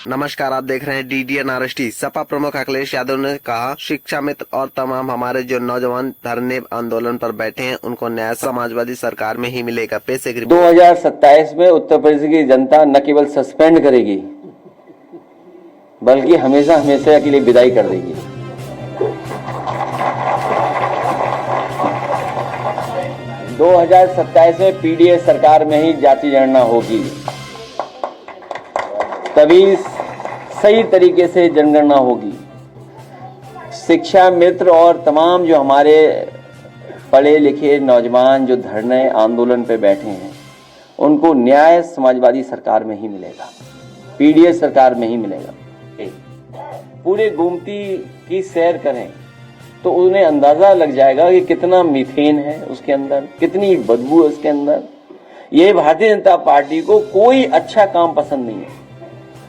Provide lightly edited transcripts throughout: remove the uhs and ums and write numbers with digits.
नमस्कार, आप देख रहे हैं DDN RST। सपा प्रमुख अखिलेश यादव ने कहा, शिक्षा मित्र और तमाम हमारे जो नौजवान धरने आंदोलन पर बैठे हैं उनको न्याय समाजवादी सरकार में ही मिलेगा। पेश एक 2027 में उत्तर प्रदेश की जनता न केवल सस्पेंड करेगी बल्कि हमेशा हमेशा के लिए विदाई कर देगी। - 2027 में पीडीए सरकार में ही जाति गणना होगी, तभी सही तरीके से जनगणना होगी। शिक्षा मित्र और तमाम जो हमारे पढ़े लिखे नौजवान जो धरने आंदोलन पे बैठे हैं उनको न्याय समाजवादी सरकार में ही मिलेगा, पीडीए सरकार में ही मिलेगा। पूरे गोमती की सैर करें तो उन्हें अंदाजा लग जाएगा कि कितना मीथेन है उसके अंदर, कितनी बदबू है उसके अंदर। ये भारतीय जनता पार्टी को कोई अच्छा काम पसंद नहीं है,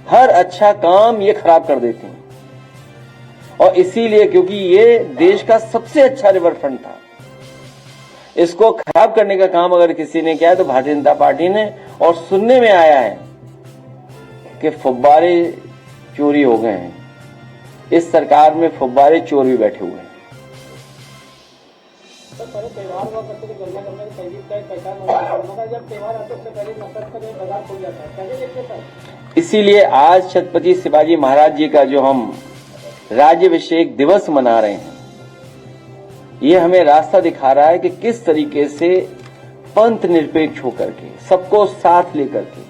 हर अच्छा काम ये खराब कर देते हैं। और इसीलिए क्योंकि ये देश का सबसे अच्छा रिवरफ्रंट था, इसको खराब करने का काम अगर किसी ने किया है तो भारतीय जनता पार्टी ने। और सुनने में आया है कि फुब्बारे चोरी हो गए हैं, इस सरकार में फुब्बारे चोर भी बैठे हुए हैं। इसीलिए आज छत्रपति शिवाजी महाराज जी का जो हम राज्याभिषेक दिवस मना रहे हैं, ये हमें रास्ता दिखा रहा है कि किस तरीके से पंथ निरपेक्ष होकर के, सबको साथ लेकर के,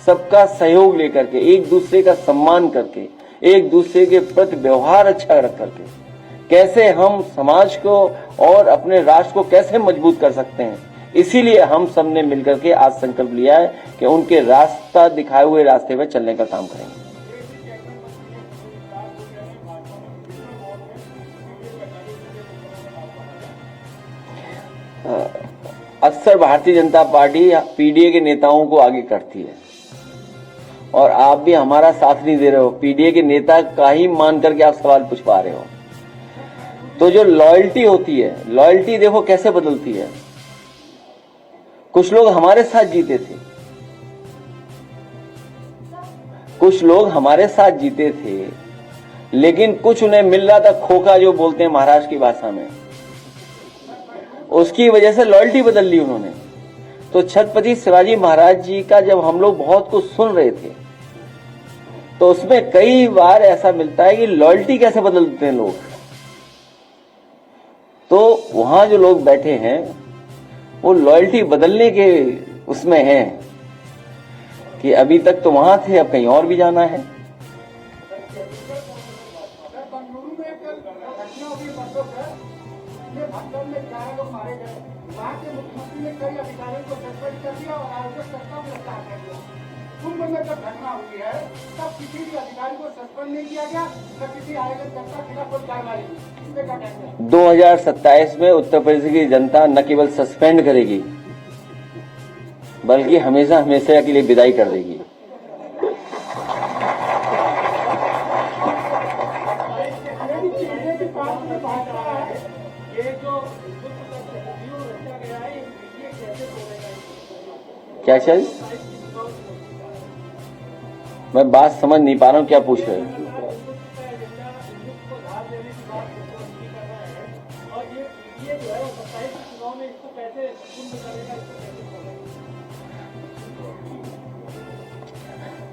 सबका सहयोग लेकर के, एक दूसरे का सम्मान करके, एक दूसरे के प्रति व्यवहार अच्छा रख करके कैसे हम समाज को और अपने राष्ट्र को कैसे मजबूत कर सकते हैं। इसीलिए हम सब ने मिलकर के आज संकल्प लिया है कि उनके रास्ता दिखाए हुए रास्ते पे चलने का काम करेंगे। अक्सर भारतीय जनता पार्टी पीडीए के नेताओं को आगे करती है और आप भी हमारा साथ नहीं दे रहे हो, पीडीए के नेता का ही मान करके आप सवाल पूछ पा रहे हो। तो जो लॉयल्टी होती है, लॉयल्टी देखो कैसे बदलती है। कुछ लोग हमारे साथ जीते थे, कुछ लोग हमारे साथ जीते थे, लेकिन कुछ उन्हें मिल रहा था खोखा, जो बोलते हैं महाराष्ट्र की भाषा में, उसकी वजह से लॉयल्टी बदल ली उन्होंने। तो छत्रपति शिवाजी महाराज जी का जब हम लोग बहुत कुछ सुन रहे थे तो उसमें कई बार ऐसा मिलता है कि लॉयल्टी कैसे बदल देते हैं लोग। तो वहां जो लोग बैठे हैं वो लॉयल्टी बदलने के उसमें हैं कि अभी तक तो वहां थे, अब कहीं और भी जाना है। में जब घटना हुई है तब किसी भी अधिकारी को सस्पेंड नहीं किया गया, तब किसी आयोजक के खिलाफ कोई कार्रवाई नहीं। 2027 में उत्तर प्रदेश की जनता न केवल सस्पेंड करेगी बल्कि हमेशा हमेशा के लिए विदाई कर देगी। क्या चीज? मैं बात समझ नहीं पा रहा हूं, क्या पूछ रहे हैं?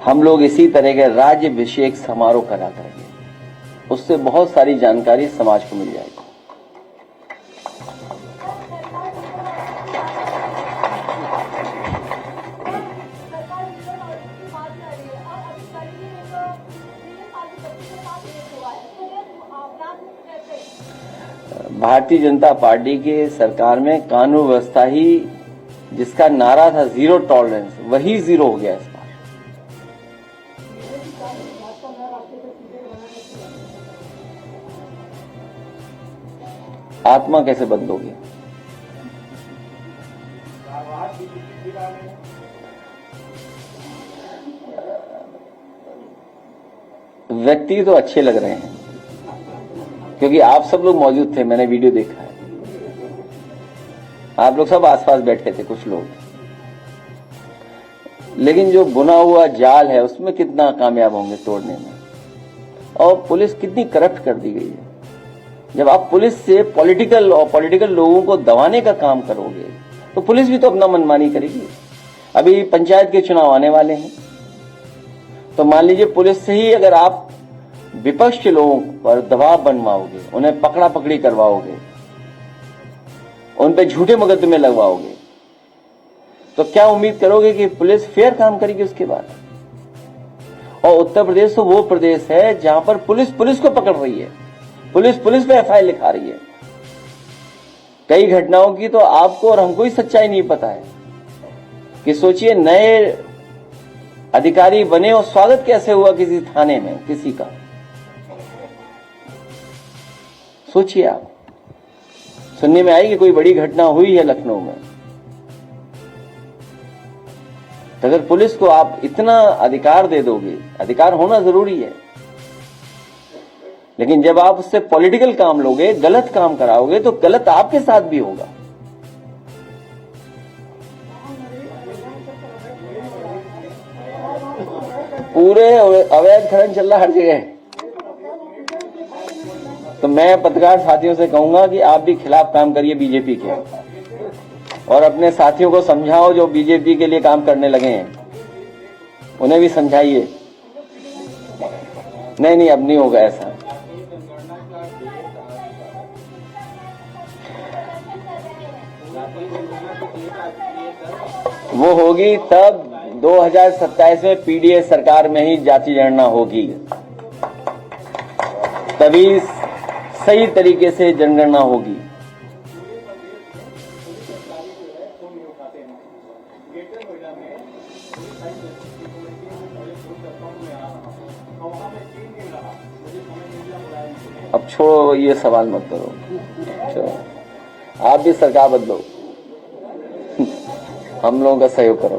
हम लोग इसी तरह के राज्याभिषेक समारोह करा करेंगे, उससे बहुत सारी जानकारी समाज को मिल जाएगी। भारतीय जनता पार्टी के सरकार में कानून व्यवस्था ही, जिसका नारा था जीरो टॉलरेंस, वही जीरो हो गया इस बार। आत्मा कैसे बदलोगे? व्यक्ति तो अच्छे लग रहे हैं क्योंकि आप सब लोग मौजूद थे, मैंने वीडियो देखा है। आप लोग सब आसपास बैठे थे कुछ लोग, लेकिन जो बुना हुआ जाल है उसमें कितना कामयाब होंगे तोड़ने में। और पुलिस कितनी करप्ट कर दी गई है। जब आप पुलिस से पॉलिटिकल लोगों को दबाने का काम करोगे तो पुलिस भी तो अपना मनमानी करेगी। अभी पंचायत के चुनाव आने वाले हैं, तो मान लीजिए पुलिस से ही अगर आप विपक्ष के लोगों पर दबाव बनवाओगे, उन्हें पकड़ा पकड़ी करवाओगे, उन पे झूठे मुकदमे लगवाओगे, तो क्या उम्मीद करोगे कि पुलिस फेयर काम करेगी उसके बाद? और उत्तर प्रदेश तो वो प्रदेश है जहां पर पुलिस को पकड़ रही है, पुलिस पे एफआईआर लिखा रही है। कई घटनाओं की तो आपको और हमको ही सच्चाई नहीं पता है कि सोचिए नए अधिकारी बने और स्वागत कैसे हुआ किसी थाने में किसी का। सोचिए आप, सुनने में आई कि कोई बड़ी घटना हुई है लखनऊ में, तो अगर पुलिस को आप इतना अधिकार दे दोगे, अधिकार होना जरूरी है, लेकिन जब आप उससे पॉलिटिकल काम लोगे, गलत काम कराओगे, तो गलत आपके साथ भी होगा। पूरे अवैध खनन चल रहा हर जगह। तो मैं पत्रकार साथियों से कहूंगा कि आप भी खिलाफ काम करिए बीजेपी के, और अपने साथियों को समझाओ जो बीजेपी के लिए काम करने लगे हैं, उन्हें भी समझाइए। नहीं, अब नहीं होगा ऐसा। वो होगी तब 2027 में पीडीएस सरकार में ही जाति जनगणना होगी, तभी सही तरीके से जनगणना होगी। अब छोड़ो, ये सवाल मत करो, चलो आप भी सरकार बदलो, हम लोगों का सहयोग करो।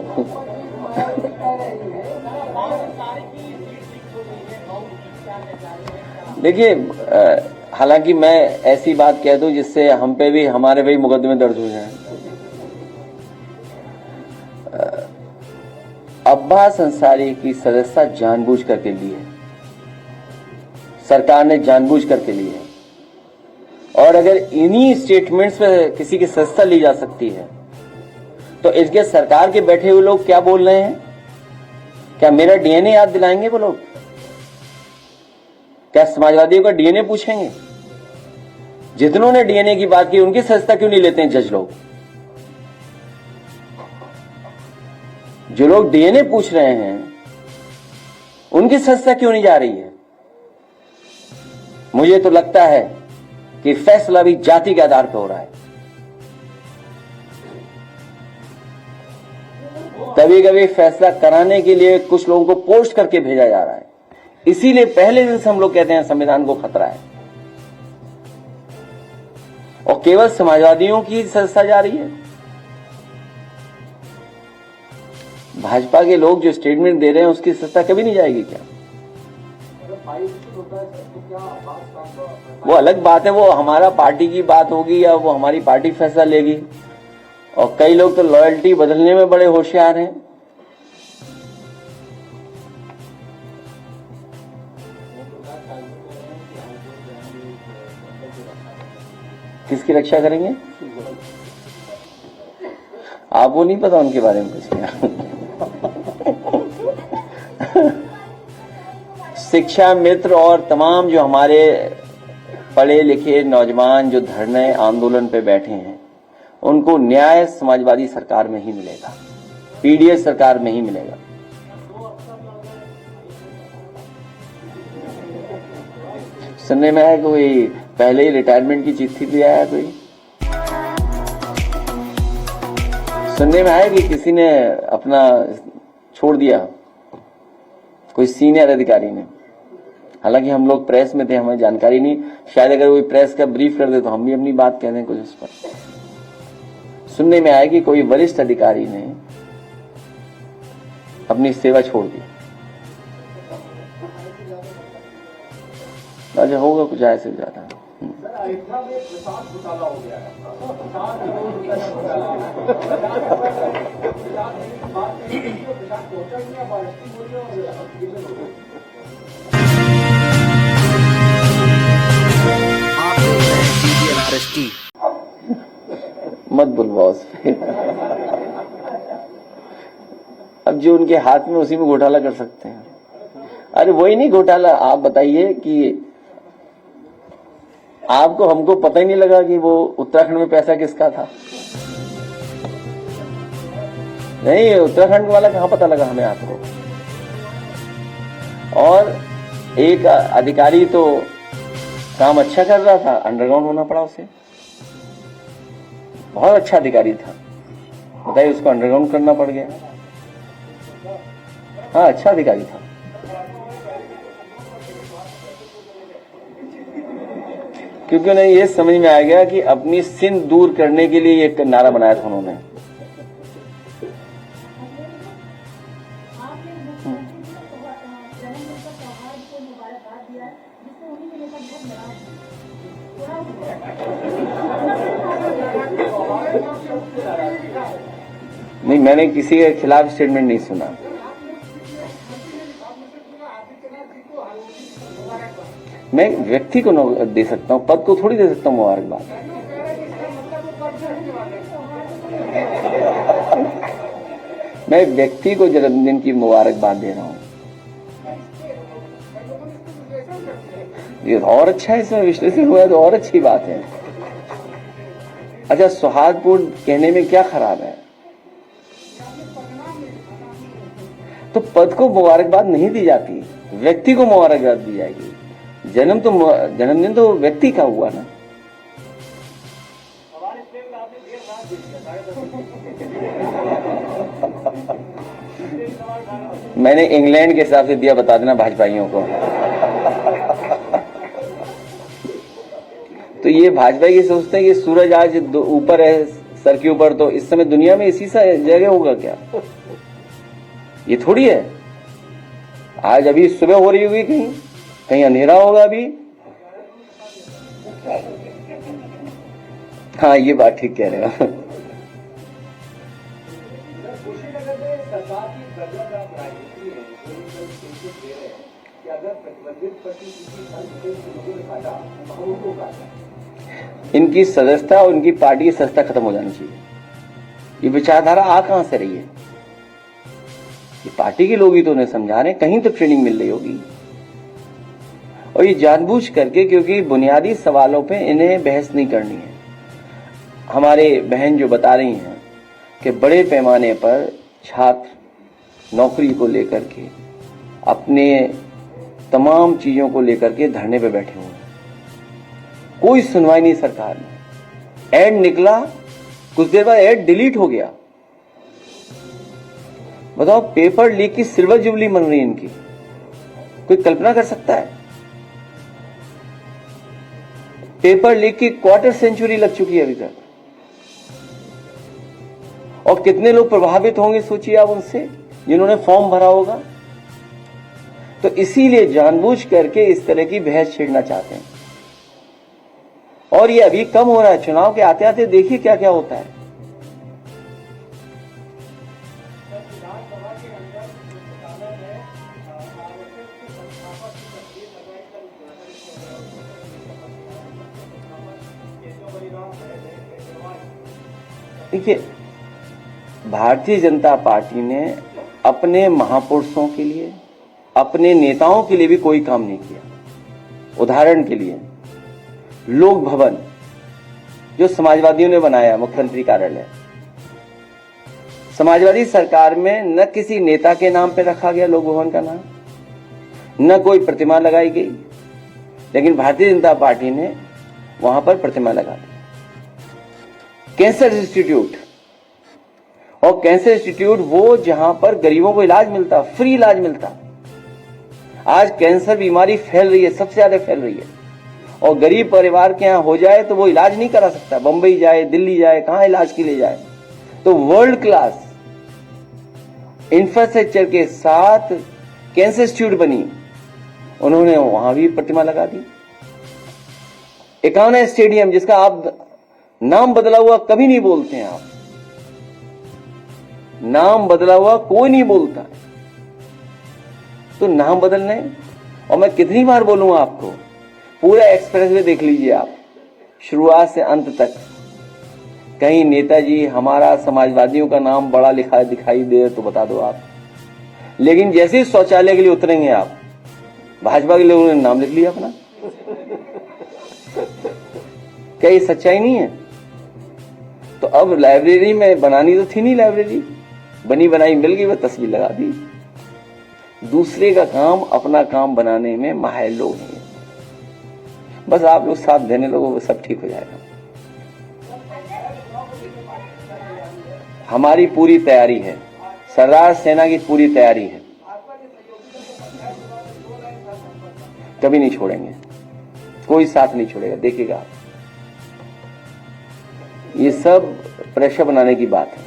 देखिए, हालांकि मैं ऐसी बात कह दूं जिससे हम पे भी हमारे भी मुकदमे दर्ज हो जाएं। अब्बास अंसारी की सदस्यता जानबूझ करके ली है, सरकार ने जानबूझ करके ली है। और अगर इन्हीं स्टेटमेंट्स पे किसी की सदस्यता ली जा सकती है, तो इसके सरकार के बैठे हुए लोग क्या बोल रहे हैं? क्या मेरा डीएनए याद दिलाएंगे वो लोग? क्या समाजवादियों का डीएनए पूछेंगे? जितनों ने डीएनए की बात की उनकी सदस्यता क्यों नहीं लेते हैं जज लोग? जो लोग डीएनए पूछ रहे हैं उनकी सदस्यता क्यों नहीं जा रही है? मुझे तो लगता है कि फैसला भी जाति के आधार पर हो रहा है। कभी कभी फैसला कराने के लिए कुछ लोगों को पोस्ट करके भेजा जा रहा है, इसीलिए पहले दिन से हम लोग कहते हैं संविधान को खतरा है। और केवल समाजवादियों की सदस्यता जा रही है। भाजपा के लोग जो स्टेटमेंट दे रहे हैं उसकी सदस्यता कभी नहीं जाएगी क्या? वो अलग बात है, वो हमारा पार्टी की बात होगी या वो हमारी पार्टी फैसला लेगी। और कई लोग तो लॉयल्टी बदलने में बड़े होशियार हैं। किसकी रक्षा करेंगे? आपको नहीं पता उनके बारे में कुछ? शिक्षा मित्र और तमाम जो हमारे पढ़े लिखे नौजवान जो धरने आंदोलन पे बैठे हैं, उनको न्याय समाजवादी सरकार में ही मिलेगा, पीडीएस सरकार में ही मिलेगा। सुनने में आया कोई पहले ही रिटायरमेंट की चिट्ठी भी आया, कोई सुनने में आया कि किसी ने अपना छोड़ दिया, कोई सीनियर अधिकारी ने। हालांकि हम लोग प्रेस में थे, हमें जानकारी नहीं, शायद अगर कोई प्रेस का ब्रीफ कर दे तो हम भी अपनी बात कह दें कुछ उस पर। सुनने में आया कि कोई वरिष्ठ अधिकारी ने अपनी सेवा छोड़ दी। अच्छा, होगा कुछ ऐसे ज्यादा। सर अयोध्या में प्रसाद घोटाला हो गया है। 50 करोड़ रुपए का घोटाला है। प्रसाद पहुंचा ही नहीं, बारिश हो रही है और आप देख रहे हैं DDN RST। मत बुलवाओ उस पे। अब जो उनके हाथ में उसी में घोटाला कर सकते हैं। अरे वही नहीं घोटाला, आप बताइए कि आपको हमको पता ही नहीं लगा कि वो उत्तराखंड में पैसा किसका था। नहीं, उत्तराखंड वाला कहां पता लगा हमें आपको। और एक अधिकारी तो काम अच्छा कर रहा था, अंडरग्राउंड होना पड़ा उसे। बहुत अच्छा अधिकारी था, बताइए उसको अंडरग्राउंड करना पड़ गया। हाँ, अच्छा अधिकारी था। क्योंकि उन्हें ये समझ में आ गया कि अपनी सिंध दूर करने के लिए एक नारा बनाया था उन्होंने। नहीं, मैंने किसी के खिलाफ स्टेटमेंट नहीं सुना। मैं व्यक्ति को दे सकता हूं, पद को थोड़ी दे सकता हूं मुबारकबाद। मैं व्यक्ति को जन्मदिन की मुबारकबाद दे रहा हूं। ये और अच्छा है, इसमें विश्लेषण हुआ तो और अच्छी बात है। अच्छा, सौहार्दपूर्ण कहने में क्या खराब है? तो पद को मुबारकबाद नहीं दी जाती, व्यक्ति को मुबारकबाद दी जाएगी। जन्मदिन तो व्यक्ति का हुआ ना। मैंने इंग्लैंड के हिसाब से दिया, बता देना भाजपाइयों को। तो ये भाजपाई ये सोचते हैं कि सूरज आज ऊपर है सर के ऊपर, तो इस समय दुनिया में इसी सा जगह होगा क्या? ये थोड़ी है। आज अभी सुबह हो रही होगी, कहीं कहीं अंधेरा होगा अभी। हाँ, ये बात ठीक कह रहे हो। इनकी सदस्यता और इनकी पार्टी की सदस्यता खत्म हो जानी चाहिए। ये विचारधारा आ कहां से रही है? ये पार्टी के लोग ही तो उन्हें समझा रहे हैं, कहीं तो ट्रेनिंग मिल रही होगी। और ये जानबूझ करके, क्योंकि बुनियादी सवालों पे इन्हें बहस नहीं करनी है। हमारे बहन जो बता रही हैं कि बड़े पैमाने पर छात्र नौकरी को लेकर के, अपने तमाम चीजों को लेकर के धरने पे बैठे हुए हैं। कोई सुनवाई नहीं सरकार ने। ऐड निकला, कुछ देर बाद ऐड डिलीट हो गया। बताओ, पेपर लीक की सिल्वर जुबली मन रही है इनकी। कोई कल्पना कर सकता है? पेपर लीक की क्वार्टर सेंचुरी लग चुकी है अभी तक। और कितने लोग प्रभावित होंगे सोचिए आप उनसे, जिन्होंने फॉर्म भरा होगा। तो इसीलिए जानबूझ करके इस तरह की बहस छेड़ना चाहते हैं। और ये अभी कम हो रहा है, चुनाव के आते आते देखिए क्या क्या होता है। देखिए, भारतीय जनता पार्टी ने अपने महापुरुषों के लिए, अपने नेताओं के लिए भी कोई काम नहीं किया। उदाहरण के लिए लोक भवन जो समाजवादियों ने बनाया, मुख्यमंत्री कार्यालय, समाजवादी सरकार में न किसी नेता के नाम पे रखा गया लोक भवन का नाम, न कोई प्रतिमा लगाई गई, लेकिन भारतीय जनता पार्टी ने वहां पर प्रतिमा लगा दी। कैंसर इंस्टीट्यूट, और कैंसर इंस्टीट्यूट वो जहां पर गरीबों को इलाज मिलता, फ्री इलाज मिलता। आज कैंसर बीमारी फैल रही है, सबसे ज्यादा फैल रही है, और गरीब परिवार के यहां हो जाए तो वो इलाज नहीं करा सकता। बंबई जाए, दिल्ली जाए, कहां इलाज के लिए जाए। तो वर्ल्ड क्लास इंफ्रास्ट्रक्चर के साथ कैंसर इंस्टीट्यूट बनी, उन्होंने वहां भी प्रतिमा लगा दी। एकाना स्टेडियम जिसका आप नाम बदला हुआ कभी नहीं बोलते हैं, आप नाम बदला हुआ कोई नहीं बोलता, तो नाम बदलने। और मैं कितनी बार बोलूंगा आपको, पूरा एक्सप्रेसवे देख लीजिए आप, शुरुआत से अंत तक। कहीं नेताजी हमारा समाजवादियों का नाम बड़ा लिखा दिखाई दे तो बता दो आप, लेकिन जैसे ही शौचालय के लिए उतरेंगे आप, भाजपा के लोगों ने नाम लिख लिया अपना। क्या ये सच्चाई नहीं है? तो अब लाइब्रेरी में बनानी तो थी नहीं, लाइब्रेरी बनी बनाई मिल गई, वह तस्वीर लगा दी। दूसरे का काम अपना काम बनाने में माहिर लोग हैं, बस आप लोग साथ देने लोगों वो सब ठीक हो जाएगा। हमारी पूरी तैयारी है, सरदार सेना की पूरी तैयारी है, कभी नहीं छोड़ेंगे, कोई साथ नहीं छोड़ेगा। देखिएगा आप, ये सब प्रेशर बनाने की बात है।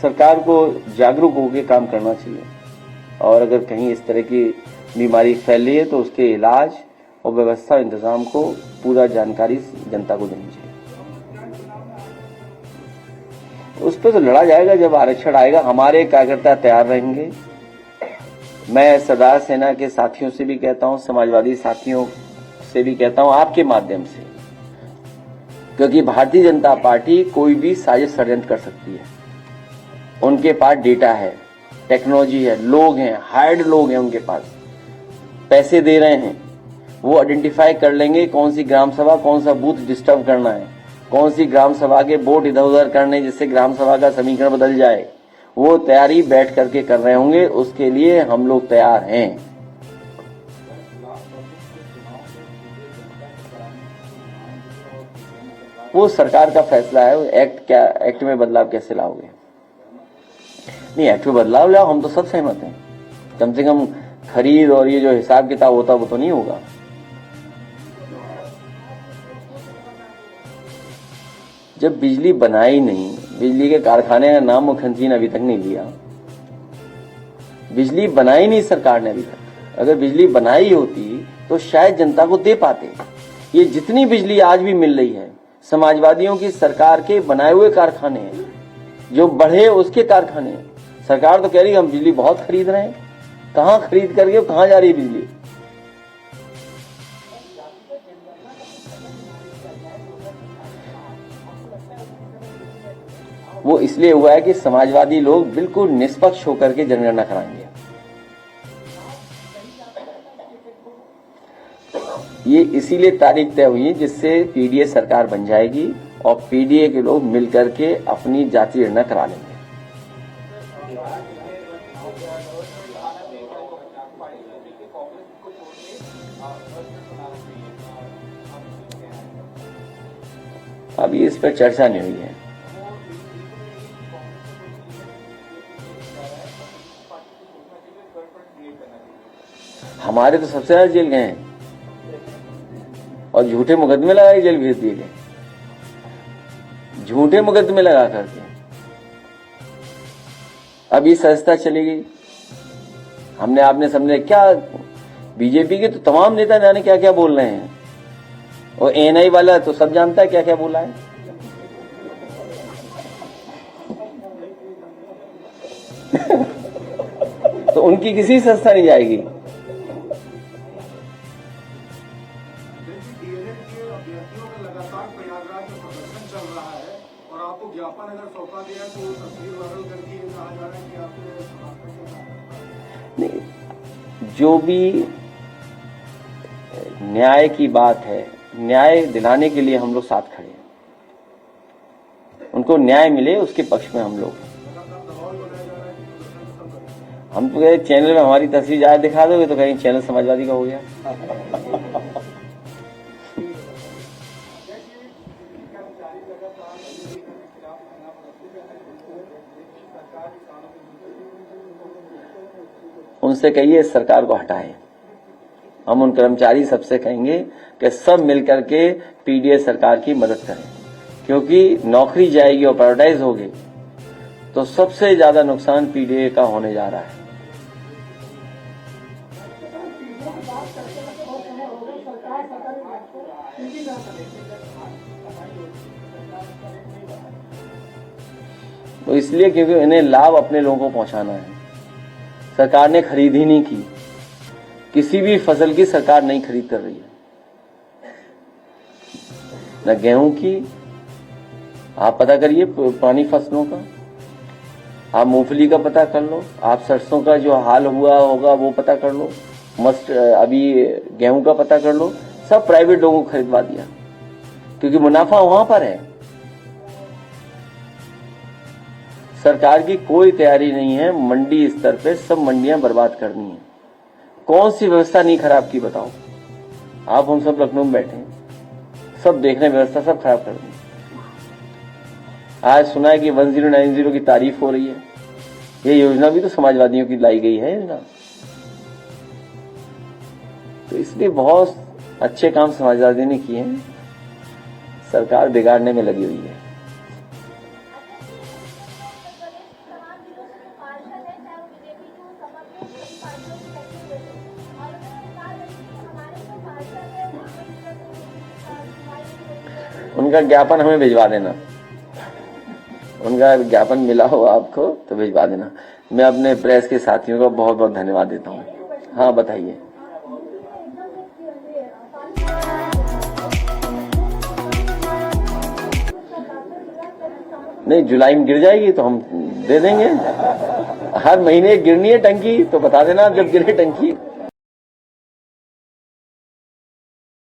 सरकार को जागरूक होकर काम करना चाहिए, और अगर कहीं इस तरह की बीमारी फैल रही है तो उसके इलाज और व्यवस्था इंतजाम को पूरा जानकारी जनता को देनी चाहिए। उस पर तो लड़ा जाएगा जब आरक्षण आएगा। हमारे कार्यकर्ता तैयार रहेंगे। मैं सरदार सेना के साथियों से भी कहता हूं, समाजवादी साथियों से भी कहता हूं, आपके माध्यम से, क्योंकि भारतीय जनता पार्टी कोई भी साजिश षड्यंत्र कर सकती है। उनके पास डेटा है, टेक्नोलॉजी है, लोग हैं, हायर्ड लोग हैं, उनके पास पैसे दे रहे हैं, वो आइडेंटिफाई कर लेंगे कौन सी ग्राम सभा, कौन सा बूथ डिस्टर्ब करना है, कौन सी ग्राम सभा के वोट इधर उधर करने जिससे ग्राम सभा का समीकरण बदल जाए। वो तैयारी बैठ करके कर रहे होंगे, उसके लिए हम लोग तैयार हैं। वो सरकार का फैसला है। एक्ट में बदलाव कैसे लाओगे? नहीं, एक्ट में बदलाव लाओ, हम तो सब सहमत हैं। कम से कम खरीद और ये जो हिसाब किताब होता वो तो नहीं होगा। जब बिजली बनाई नहीं, बिजली के कारखाने का नाम मुख्यमंत्री ने अभी तक नहीं लिया। बिजली बनाई नहीं सरकार ने अभी तक। अगर बिजली बनाई होती तो शायद जनता को दे पाते। ये जितनी बिजली आज भी मिल रही है, समाजवादियों की सरकार के बनाए हुए कारखाने हैं, जो बढ़े उसके कारखाने हैं। सरकार तो कह रही है हम बिजली बहुत खरीद रहे हैं। कहां खरीद करके कहां जा रही है बिजली? वो इसलिए हुआ है कि समाजवादी लोग बिल्कुल निष्पक्ष होकर के जनगणना कराएंगे। ये इसीलिए तारीख तय हुई है जिससे पीडीए सरकार बन जाएगी और पीडीए के लोग मिलकर के अपनी जातीय गणना करा लेंगे। अभी इस पर चर्चा नहीं हुई है। हमारे तो सबसे ज्यादा जेल गए हैं और झूठे मुकदमे लगा के जेल भेज दिए गए, झूठे मुकदमे लगा करके। अब ये संस्था चली गई। हमने आपने समझे क्या? बीजेपी के तो तमाम नेता जाने क्या क्या बोल रहे हैं, और एनआई वाला तो सब जानता है क्या क्या बोला है। तो उनकी किसी संस्था नहीं जाएगी। लगातार प्रयागराज में प्रदर्शन चल रहा है और आपको ज्ञापन अगर सौंपा गया तो तस्वीर वायरल करके ये कहा जा रहा है कि आपने नहीं, जो भी न्याय की बात है, न्याय दिलाने के लिए हम लोग साथ खड़े हैं। उनको न्याय मिले उसके पक्ष में हम लोग। हम तो कहे चैनल में हमारी तस्वीर ज्यादा दिखा दोगे तो कहीं चैनल समाजवादी का हो गया। उनसे कहिए सरकार को हटाए। हम उन कर्मचारी सबसे कहेंगे कि सब मिलकर के पीडीए सरकार की मदद करें, क्योंकि नौकरी जाएगी और प्राइवेटाइज होगी तो सबसे ज्यादा नुकसान पीडीए का होने जा रहा है। तो इसलिए क्योंकि इन्हें लाभ अपने लोगों को पहुंचाना है। सरकार ने खरीद ही नहीं की, किसी भी फसल की सरकार नहीं खरीद कर रही है, न गेहूं की। आप पता करिए पुरानी फसलों का, आप मूंगफली का पता कर लो, आप सरसों का जो हाल हुआ होगा वो पता कर लो, अभी गेहूं का पता कर लो। सब प्राइवेट लोगों को खरीदवा दिया क्योंकि मुनाफा वहां पर है। सरकार की कोई तैयारी नहीं है मंडी स्तर पे, सब मंडियां बर्बाद करनी है। कौन सी व्यवस्था नहीं खराब की बताओ? आप हम सब लखनऊ में बैठे हैं, सब देख रहे हैं, व्यवस्था सब खराब कर दी। आज सुना है कि 1090 की तारीफ हो रही है। ये योजना भी तो समाजवादियों की लाई गई है योजना। तो इसलिए बहुत अच्छे काम समाजवादियों ने किए हैं, सरकार बिगाड़ने में लगी हुई है। उनका ज्ञापन हमें भिजवा देना, उनका ज्ञापन मिला हो आपको तो भिजवा देना। मैं अपने प्रेस के साथियों का बहुत बहुत धन्यवाद देता हूँ। हाँ बताइए। नहीं, जुलाई में गिर जाएगी तो हम दे देंगे। हर महीने गिरनी है टंकी तो बता देना जब गिरे टंकी।